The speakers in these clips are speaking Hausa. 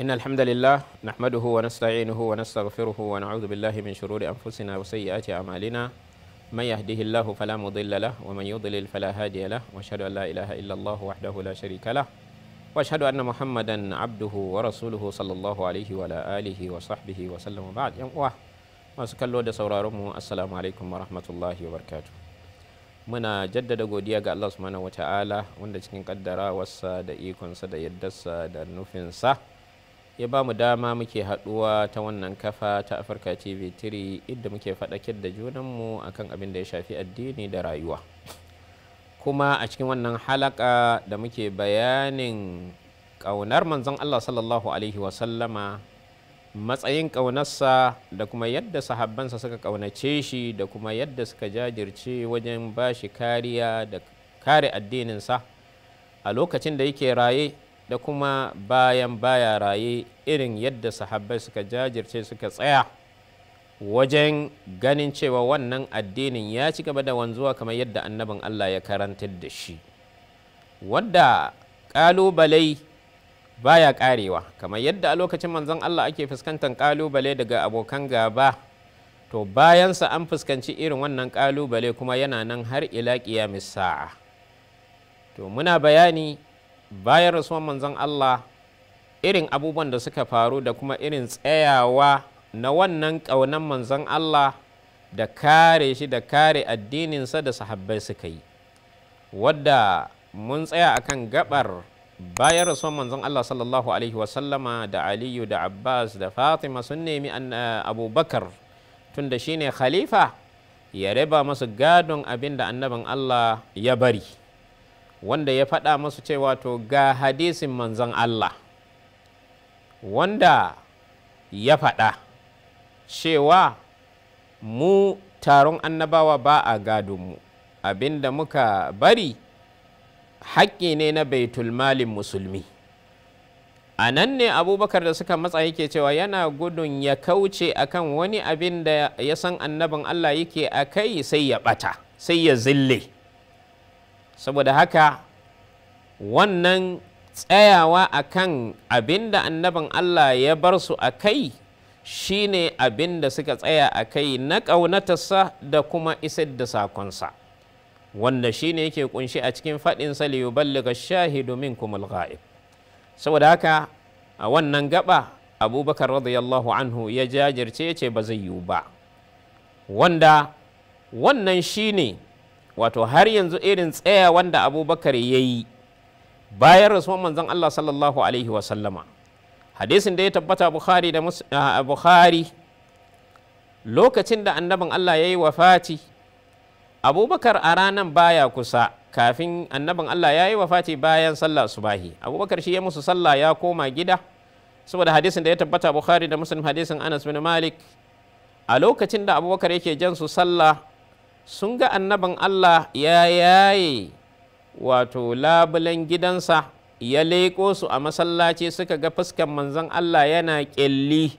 إن الحمد لله نحمده ونستعينه ونستغفره ونعوذ بالله من شرور أنفسنا وسيئات أعمالنا من يهده الله فلا مضل له ومن يضلل فلا هادي له وأشهد أن لا إله إلا الله وحده لا شريك له وأشهد أن محمدا عبده ورسوله صلى الله عليه وعلى آله وصحبه وسلم وبعد masu kallo da sauraronmu assalamu alaikum warahmatullahi wabarakatuh. Muna jaddada godiya ga Allah subhanahu wata'ala wanda cikin kaddarawarsa da ikonsa da yaddarsa da nufinsa ya ba mu dama muke haduwa ta wannan kafa ta Afirka TV3 inda muke faɗakar da junanmu akan abin da ya shafi addini da rayuwa. Kuma a cikin wannan halaka da muke bayanin ƙaunar manzon Allah sallallahu alaihi wasallama, matsayin ƙaunarsa da kuma yadda sahabbansa suka ƙaunace shi da kuma yadda suka jajirce wajen ba shi kariya da kare addininsa a lokacin da yake raye da kuma bayan baya raye, irin yadda sahabbai suka jajirce suka tsaya wajen ganin cewa wannan addinin ya ci gaba da wanzuwa kamar yadda annabin Allah ya karantar da shi, wadda ƙalubalai baya karewa kamar yadda a lokacin manzon Allah ake fuskantar kalubale daga abokan gaba, to bayansa an fuskanci irin wannan kalubale kuma yana nan har ila qiyamis sa'a. To muna bayani bayan rasuwan manzon Allah irin abubuwan da suka faru da kuma irin tsayawa na wannan ƙaunar manzon Allah da kare shi da kare addininsa da sahabbai suka yi, wadda mun tsaya akan gabar bayan rasuwan manzon Allah sallallahu alaihi wasallama da Aliyu da Abbas da Fatima sun nemi Abubakar tunda shine khalifa ya raba masu gadon abin da annabin Allah ya bari, wanda ya faɗa masu cewa to ga hadisin manzon Allah wanda ya faɗa cewa mu taron annabawa ba a gadonmu, abin da muka bari haƙƙi ne na baitul malin musulmi. A nan ne Abubakar da suka matsa yake cewa yana gudun ya kauce akan wani abin da ya san annabin Allah yake a kai sai ya ɓata, sai ya zille. Saboda haka wannan tsayawa akan abin da annabin Allah ya bar su a kai shine abin da suka tsaya a kai na ƙaunatarsa da kuma isar da sakonsa, wanda shi ne yake kunshi a cikin faɗinsa liyuballiga shahidu minkumul ghaib. Saboda haka a wannan gaba Abubakar radiyallahu anhu ya jajirce ce ba zai yiwu ba, wanda wannan shi ne wato har yanzu irin tsaya wanda Abubakar ya yi bayan rasuwan manzon Allah sallallahu alaihi wasallama. Hadisin da ya tabbata Bukhari da Bukhari, lokacin da annabin Allah ya yi wafati, Abubakar a ranar baya kusa, kafin annabin Allah ya yi wafati bayan sallah subahi. Abubakar shi ya musu sallah ya koma gida, saboda hadisin da ya tabbata Bukhari da Muslim, hadisin Anas bin Malik, a lokacin da Abubakar yake jan su sallah sun ga annabin Allah ya yaye wato labulen gidansa ya leƙo su a masallaci, suka ga fuskan manzon Allah yana ƙyalli,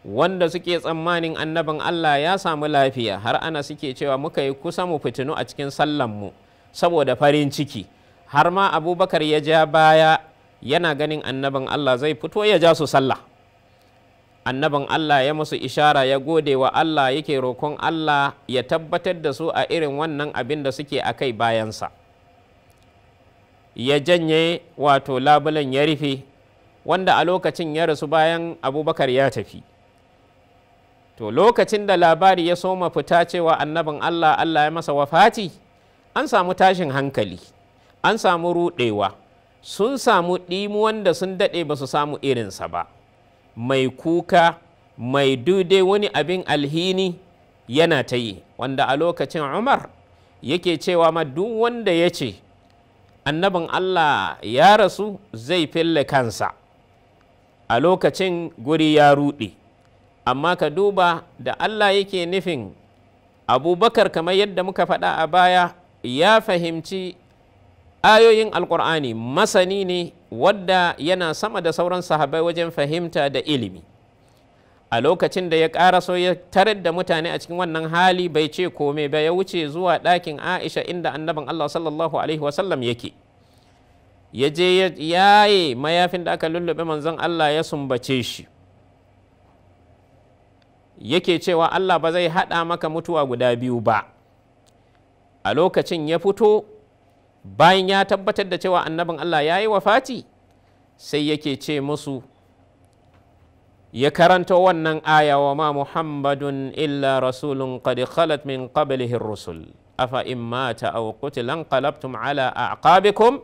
wanda suke tsammanin annabin Allah ya samu lafiya, har ana suke cewa muka yi kusa mu fitinu a cikin sallanmu saboda farin ciki, har ma Abubakar ya ja baya yana ganin annabin Allah zai fito ya ja su sallah. Annabin Allah ya musu ishara, ya gode wa Allah, yake roƙon Allah ya tabbatar da su a irin wannan abin da suke a kai bayansa. Ya janye wato labulen ya rufe, wanda a lokacin ya rasu bayan Abubakar ya tafi. To lokacin da labari ya soma fita cewa annabin Allah ya masa wafati, an samu tashin hankali, an samu ruɗewa, sun samu ɗimuwan da sun daɗe ba su samu irinsa ba. Mai kuka, mai dude wani abin alhini yana ta yi, wanda a lokacin Umar yake cewa ma duk wanda ya ce annabin Allah ya rasu zai fille kansa. A lokacin guri ya ruɗe. Amma ka duba da Allah yake nufin Abubakar, kamar yadda muka faɗa a baya, ya fahimci ayoyin Alƙur'ani, masani ne wadda yana sama da sauran sahabai wajen fahimta da ilimi. A lokacin da ya ƙaraso ya tarar da mutane a cikin wannan hali, bai ce kome ba, ya wuce zuwa ɗakin Aisha inda annabin Allah sallallahu alaihi wasallam yake. ya je ya yaye mayafin da aka lullube manzon Allah ya sumbace shi, yake cewa Allah ba zai haɗa maka mutuwa guda biyu ba. A lokacin ya fito bayan ya tabbatar da cewa annabin Allah ya yi wafati, sai yake ce musu, ya karanta wannan aya, wa ma Muhammadun illa rasulun qad khalat min qablihi rusul afa in mata aw qutila anqalabtum ala aqabikum.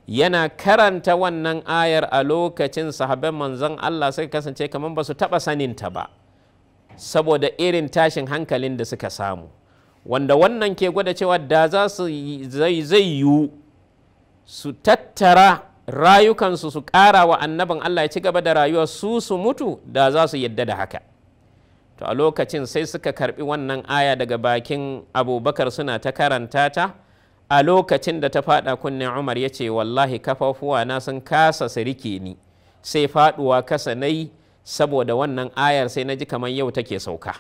Yana karanta wannan ayar a lokacin sahabban manzon Allah suka kasance kamar ba su taɓa saninta ba, saboda irin tashin hankalin da suka samu, wanda wannan ke gwada cewa da za su zai yiwu su tattara rayukansu su ƙara wa annabin Allah ya ci gaba da rayuwa su mutu, da za su yadda da haka. To a lokacin sai suka karbi wannan aya daga bakin Abubakar suna ta karanta ta. A lokacin da ta fada kunnen Umar ya ce, wallahi kafafuwa na sun kasa su rike ni, sai faduwa kasa nayi saboda wannan ayar, sai na ji kamar yau take sauka.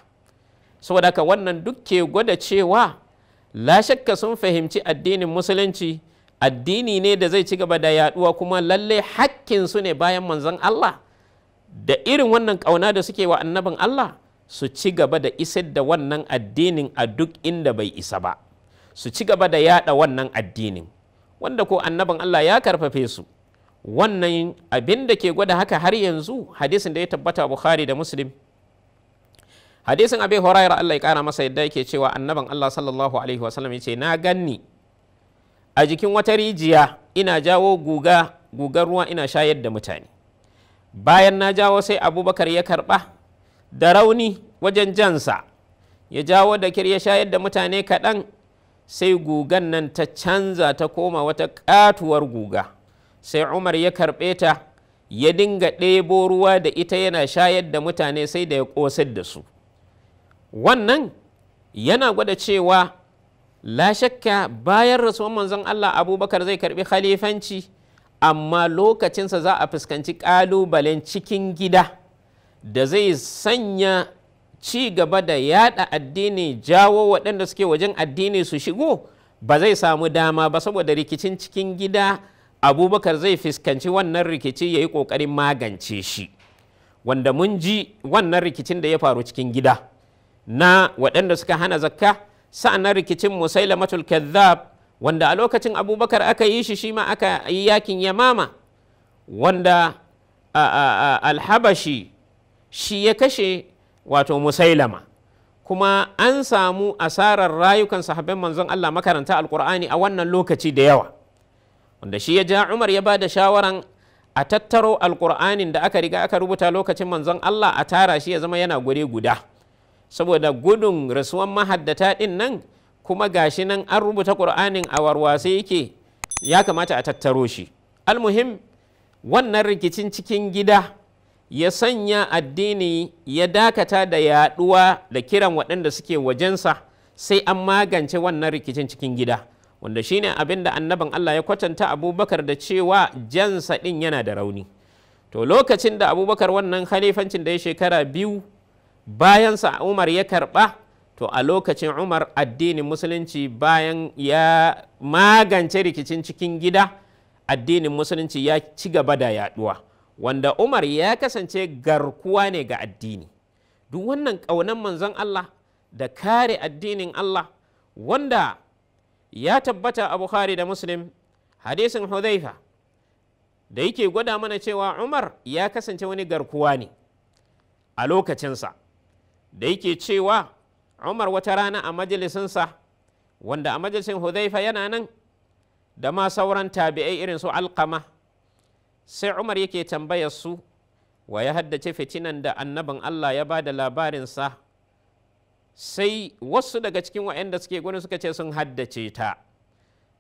Saboda haka wannan duk ke gwada cewa la shakka sun fahimci addinin musulunci addini ne da zai ci gaba da yaduwa, kuma lalle hakkin su ne bayan manzon Allah da irin wannan kauna da suke wa annabin Allah su ci gaba da isar da wannan addinin a duk inda bai isa ba, su ci gaba da yada wannan addinin, wanda ko annabin Allah ya karfafe su. Wannan abin da ke gwada haka har yanzu hadisin da ya tabbata Bukhari da Muslim, hadisin Abi Hurairah Allah ya kara masa yadda yake cewa annabin Allah sallallahu alaihi wasallam ya ce, na ganni a jikin wata rijiya ina jawo gugar ruwa ina shayar da mutane. Bayan na jawo sai Abubakar ya karba da rauni wajen jansa, ya jawo da kir ya shayar da mutane kaɗan, sai gugan nan ta canza ta koma wata katuwar guga. Sai Umar ya karɓe ta ya dinga ɗebo ruwa da ita yana shayar da mutane sai da ya ƙosar da su. Wannan yana gwada cewa la shakka bayan rasuwan manzon Allah Abubakar zai karɓi khalifanci, amma lokacinsa za a fuskanci ƙalubalen cikin gida da zai sanya ci gaba da yada addini, jawo waɗanda suke wajen addini su shigo, ba zai samu dama ba saboda rikicin cikin gida. Abubakar zai fuskanci wannan rikici ya yi ƙoƙarin magance shi, wanda mun ji wannan rikicin da ya faru cikin gida na waɗanda suka hana zakka, sa'annan rikicin Musailamatul Kadhdhab wanda a lokacin Abubakar aka yi shi ma aka yi yakin Yamama, wanda Alhabashi shi ya kashe wato Musailama, kuma an samu asarar rayukan sahabban manzon Allah makaranta alkur'ani a wannan lokaci da yawa, wanda shi ya ja Umar ya ba da shawaran a tattaro alkur'anin da aka riga aka rubuta lokacin manzon Allah a tara shi ya zama yana guri guda, saboda gudun rasuwan mahaddata din nan, kuma gashi nan an rubuta Qur'anin a warwase yake, ya kamata a tattaro shi. Almuhim, wannan rikicin cikin gida ya sanya addini ya dakata da yaduwa da kiran waɗanda suke wajensa, sai an magance wannan rikicin cikin gida, wanda shine abin da annabin Allah ya kwatanta Abubakar da cewa jansa ɗin yana da rauni. To lokacin da Abubakar wannan khalifancin da ya shekara 2 bayansa Umar ya karɓa, to a lokacin Umar addinin musulunci bayan ya magance rikicin cikin gida, addinin musulunci ya ci gaba da yaduwa, wanda Umar ya kasance garkuwa ne ga addini. Duk wannan ƙaunar manzon Allah da kare addinin Allah, wanda ya tabbata a Bukhari da Muslim hadisin Hudhaifa da yake gwada mana cewa Umar ya kasance wani garkuwa ne a lokacinsa, da yake cewa Umar wata rana a majalisinsa, wanda a majalisin Hudhaifa yana nan da ma sauran tabi'ai irin su Alqama, sai Umar yake tambayar su wa ya haddace fitinan da annabin Allah ya ba da labarinsa, sai wasu daga cikin waɗanda suke gurin suka ce sun haddace ta.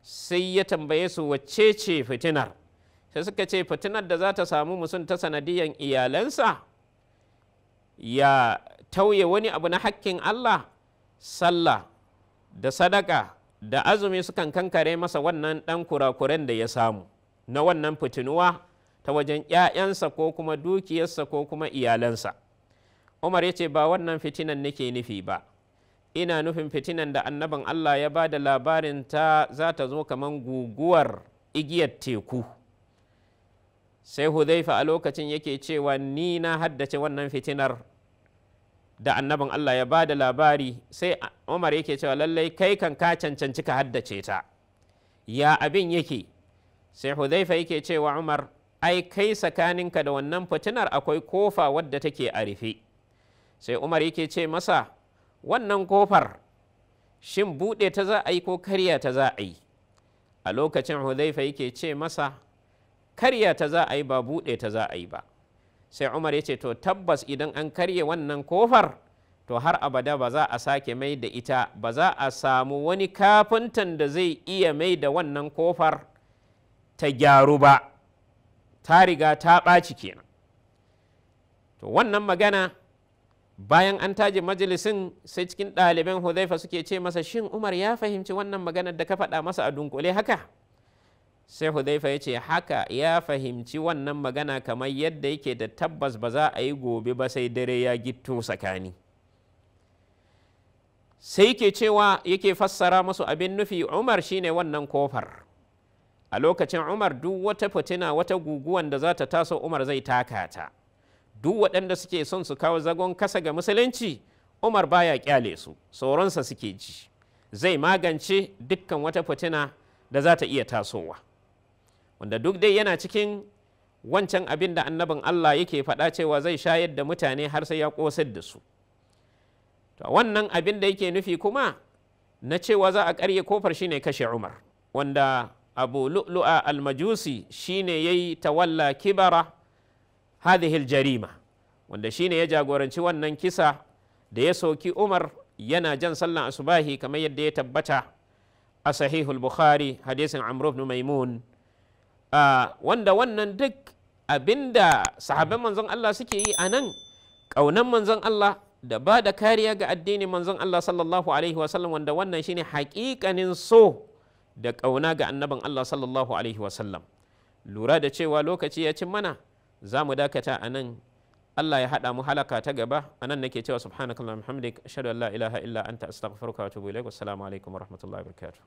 Sai ya tambaye su wacce ce fitinar, sai suka ce fitinar da za ta samu mutum ta sanadiyan iyalansa ya tauye wani abu na hakkin Allah, sallah da sadaka da azumi sukan kankare masa wannan ɗan kurakuren da ya samu na wannan fitinuwa ta wajen ‘ya'yansa ko kuma dukiyarsa ko kuma iyalansa. Umar ya ce ba wannan fitinan nake nufi ba, ina nufin fitinan da annabin Allah ya ba da labarin ta za ta zo kamar guguwar igiyar teku. Sai Hudhaifa a lokacin yake cewa ni na haddace wannan fitinar da annabin Allah ya ba da labari. Sai Umar yake cewa lallai kai kan ka cancanci ka haddace ta, ya abin yake? Sai Hudhaifa yake cewa Umar, ai kai tsakaninka da wannan fitinar akwai kofa wadda take a rufe. Sai Umar yake ce masa, wannan kofar shin buɗe ta za a yi ko karya ta za a yi? A lokacin Hudhaifa yake ce masa, karya ta za a yi ba buɗe ta za a yi ba. Sai Umar ya ce to tabbas idan an karye wannan kofar to har abada ba za a sake mai da ita, ba za a samu wani kafintan da zai iya mai da wannan kofar ta gyaru ba, ta riga ta ɓaci kenan. To wannan magana bayan an taji majalisin sai cikin ɗaliban Hudhaifa suke ce masa, shin Umar ya fahimci wannan maganar da ka faɗa masa a dunkule haka? Sai Hudhaifa ya ce haka, ya fahimci wannan magana kamar yadda yake da tabbas ba za a yi gobe ba sai dare ya gitto tsakani. Sai yake cewa yake fassara masu abin nufi Umar shine wannan kofar. A lokacin Umar duk wata fitina, wata guguwan da za ta taso Umar zai taka ta. Duk waɗanda suke son su kawo zagon kasa ga musulunci Umar baya kyale su, tsoronsa suke ji, zai magance dukkan wata fitina da za ta iya tasowa, wanda duk dai yana cikin wancan abin da annabin Allah yake faɗa cewa zai shayar da mutane har sai ya ƙosar da su. To wannan abin da yake nufi kuma na cewa za a ƙarye kofar shine kashe Umar, wanda Abu Lu'lu'a al-Majusi shine yayi tawalla kibara hadhihi al-jarima, wanda shine ya jagoranci wannan kisa da ya soki Umar yana jan sallan asubahi kamar yadda ya tabbata a sahihul Bukhari hadisin Amr ibn Maimun, wanda wannan duk abinda sahabban manzon Allah suke yi a nan, ƙaunan manzon Allah da ba da kariya ga addinin manzon Allah sallallahu alaihi wasallam, wanda wannan shine haƙiƙanin so da ƙauna ga annabin Allah sallallahu alaihi wasallam. Lura da cewa lokaci ya cin mana, za mu dakata a nan. Allah ya haɗa mu halaka ta gaba. A nan nake cewa subhanakallahumma wa bihamdik, ashhadu an la ilaha illa anta astaghfiruka wa atubu ilaik. Wassalamu alaikum wa rahmatullahi wa barakatuh.